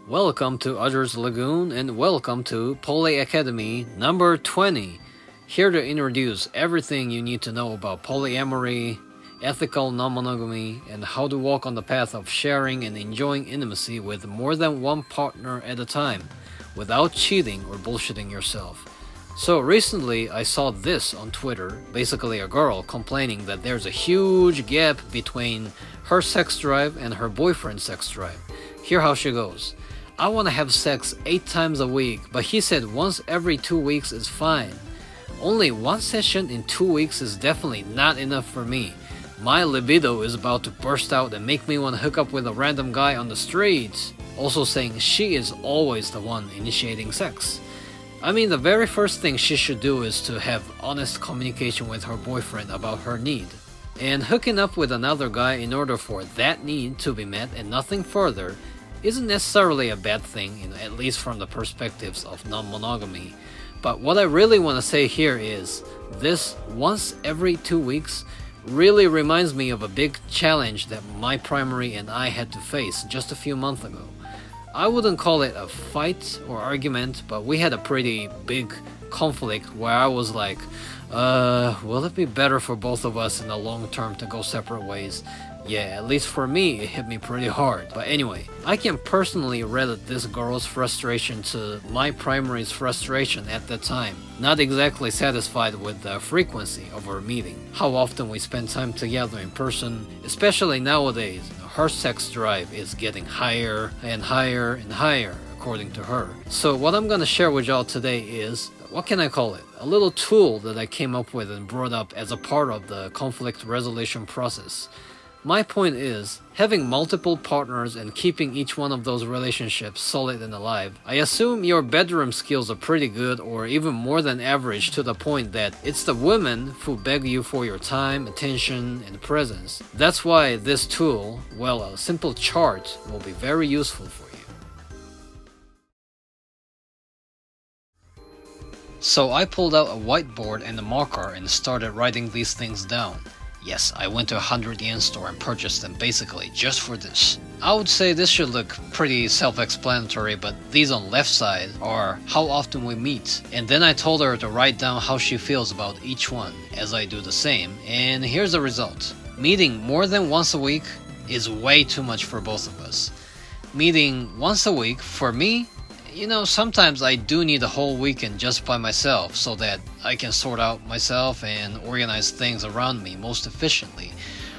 Welcome to Azure's Lagoon and welcome to PolyAcademy number 20. Here to introduce everything you need to know about polyamory, ethical non-monogamy, and how to walk on the path of sharing and enjoying intimacy with more than one partner at a time without cheating or bullshitting yourself. So recently I saw this on Twitter, basically a girl complaining that there's a huge gap between her sex drive and her boyfriend's sex drive. Here how she goes. I want to have sex 8 times a week, but he said once every 2 weeks is fine. Only one session in 2 weeks is definitely not enough for me. My libido is about to burst out and make me want to hook up with a random guy on the streets. Also saying she is always the one initiating sex. I mean, the very first thing she should do is to have honest communication with her boyfriend about her need. And hooking up with another guy in order for that need to be met and nothing further isn't necessarily a bad thing, at least from the perspectives of non-monogamy. But what I really want to say here is, this once every 2 weeks really reminds me of a big challenge that my primary and I had to face just a few months ago. I wouldn't call it a fight or argument, but we had a pretty big conflict where I was like, will it be better for both of us in the long term to go separate ways? Yeah, at least for me, it hit me pretty hard. But anyway, I can personally relate this girl's frustration to my primary's frustration at that time. Not exactly satisfied with the frequency of our meeting, how often we spend time together in person, especially nowadays. Her sex drive is getting higher and higher and higher, according to her. So what I'm gonna share with y'all today is, what can I call it? A little tool that I came up with and brought up as a part of the conflict resolution process. My point is, having multiple partners and keeping each one of those relationships solid and alive, I assume your bedroom skills are pretty good or even more than average, to the point that it's the women who beg you for your time, attention, and presence. That's why this tool, well, a simple chart, will be very useful for you. So I pulled out a whiteboard and a marker and started writing these things down. Yes, I went to a 100 yen store and purchased them basically just for this. I would say this should look pretty self-explanatory, but these on left side are how often we meet. And then I told her to write down how she feels about each one, as I do the same, and here's the result. Meeting more than once a week is way too much for both of us. Meeting once a week, for me, sometimes I do need a whole weekend just by myself so that I can sort out myself and organize things around me most efficiently.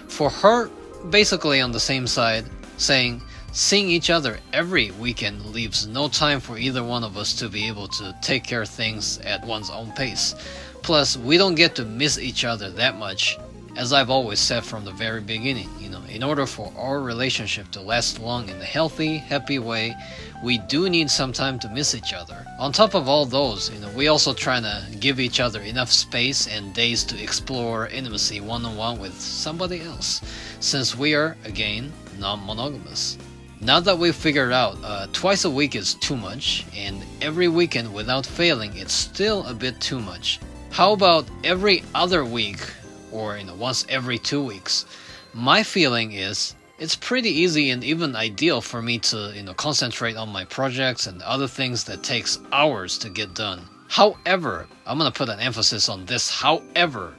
For her, basically on the same side, saying seeing each other every weekend leaves no time for either one of us to be able to take care of things at one's own pace. Plus, we don't get to miss each other that much, as I've always said from the very beginning. In order for our relationship to last long in a healthy, happy way, we do need some time to miss each other. On top of all those, we also try to give each other enough space and days to explore intimacy one-on-one with somebody else, since we are, again, non-monogamous. Now that we've figured out twice a week is too much, and every weekend without failing it's still a bit too much. How about every other week, or once every 2 weeks? My feeling is, it's pretty easy and even ideal for me to concentrate on my projects and other things that takes hours to get done. However, I'm gonna put an emphasis on this however,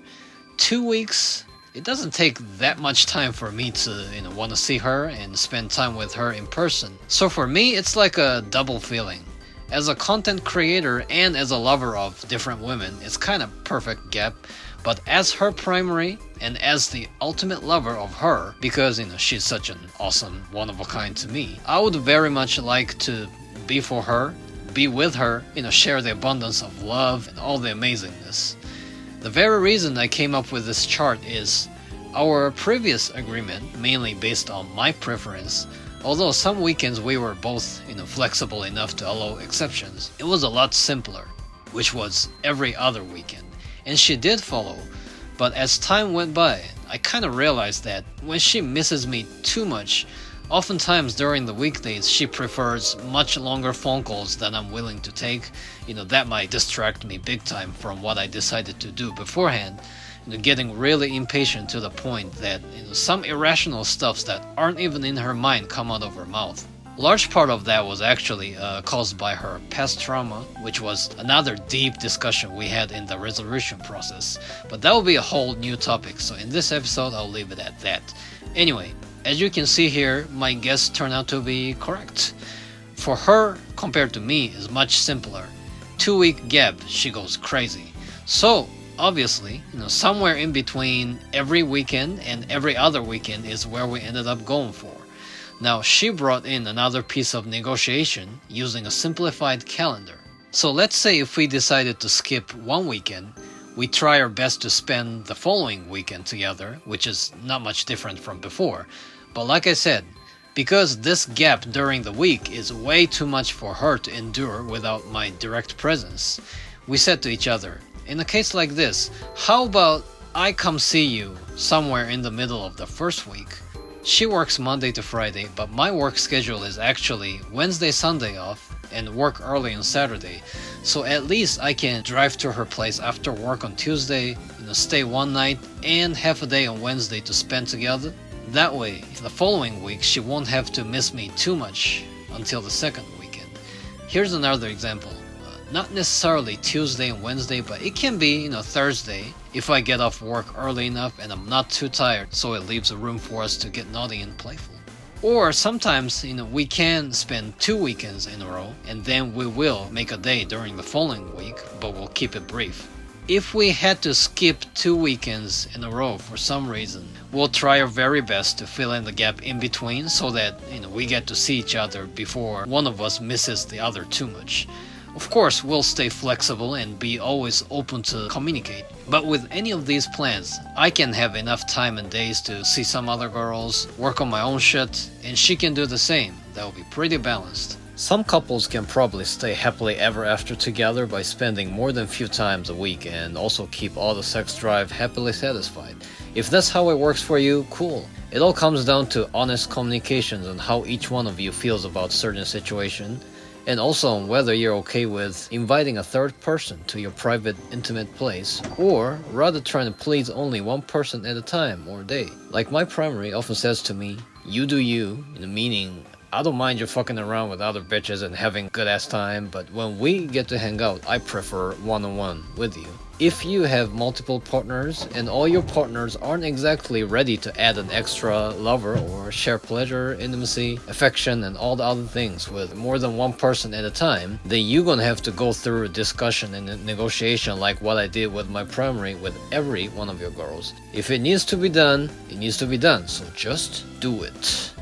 2 weeks, it doesn't take that much time for me to want to see her and spend time with her in person. So for me, it's like a double feeling. As a content creator and as a lover of different women, it's kind of perfect gap. But as her primary and as the ultimate lover of her, because she's such an awesome one-of-a-kind to me, I would very much like to be for her, be with her, share the abundance of love and all the amazingness. The very reason I came up with this chart is our previous agreement, mainly based on my preference. Although some weekends we were both flexible enough to allow exceptions, it was a lot simpler, which was every other weekend. And she did follow, but as time went by, I kind of realized that when she misses me too much, oftentimes during the weekdays she prefers much longer phone calls than I'm willing to take. That might distract me big time from what I decided to do beforehand, getting really impatient to the point that some irrational stuffs that aren't even in her mind come out of her mouth. Large part of that was actually caused by her past trauma, which was another deep discussion we had in the resolution process. But that will be a whole new topic, so in this episode I'll leave it at that. Anyway, as you can see here, my guess turned out to be correct. For her, compared to me, is much simpler. 2-week gap, she goes crazy. So, obviously, somewhere in between every weekend and every other weekend is where we ended up going for. Now, she brought in another piece of negotiation using a simplified calendar. So let's say if we decided to skip one weekend, we try our best to spend the following weekend together, which is not much different from before. But like I said, because this gap during the week is way too much for her to endure without my direct presence, we said to each other, in a case like this, how about I come see you somewhere in the middle of the first week? She works Monday to Friday, but my work schedule is actually Wednesday, Sunday off, and work early on Saturday. So at least I can drive to her place after work on Tuesday, stay one night, and half a day on Wednesday to spend together. That way, the following week she won't have to miss me too much until the second weekend. Here's another example. Not necessarily Tuesday and Wednesday, but it can be, Thursday if I get off work early enough and I'm not too tired, so it leaves a room for us to get naughty and playful. Or sometimes, we can spend 2 weekends in a row and then we will make a day during the following week, but we'll keep it brief. If we had to skip 2 weekends in a row for some reason, we'll try our very best to fill in the gap in between so that, we get to see each other before one of us misses the other too much. Of course, we'll stay flexible and be always open to communicate. But with any of these plans, I can have enough time and days to see some other girls, work on my own shit, and she can do the same. That will be pretty balanced. Some couples can probably stay happily ever after together by spending more than few times a week and also keep all the sex drive happily satisfied. If that's how it works for you, cool. It all comes down to honest communications on how each one of you feels about certain situation, and also on whether you're okay with inviting a third person to your private, intimate place, or rather trying to please only one person at a time or day. Like my primary often says to me, you do you, meaning I don't mind you fucking around with other bitches and having good ass time, but when we get to hang out, I prefer one-on-one with you. If you have multiple partners and all your partners aren't exactly ready to add an extra lover or share pleasure, intimacy, affection, and all the other things with more than one person at a time, then you're gonna have to go through a discussion and a negotiation like what I did with my primary with every one of your girls. If it needs to be done, it needs to be done, so just do it.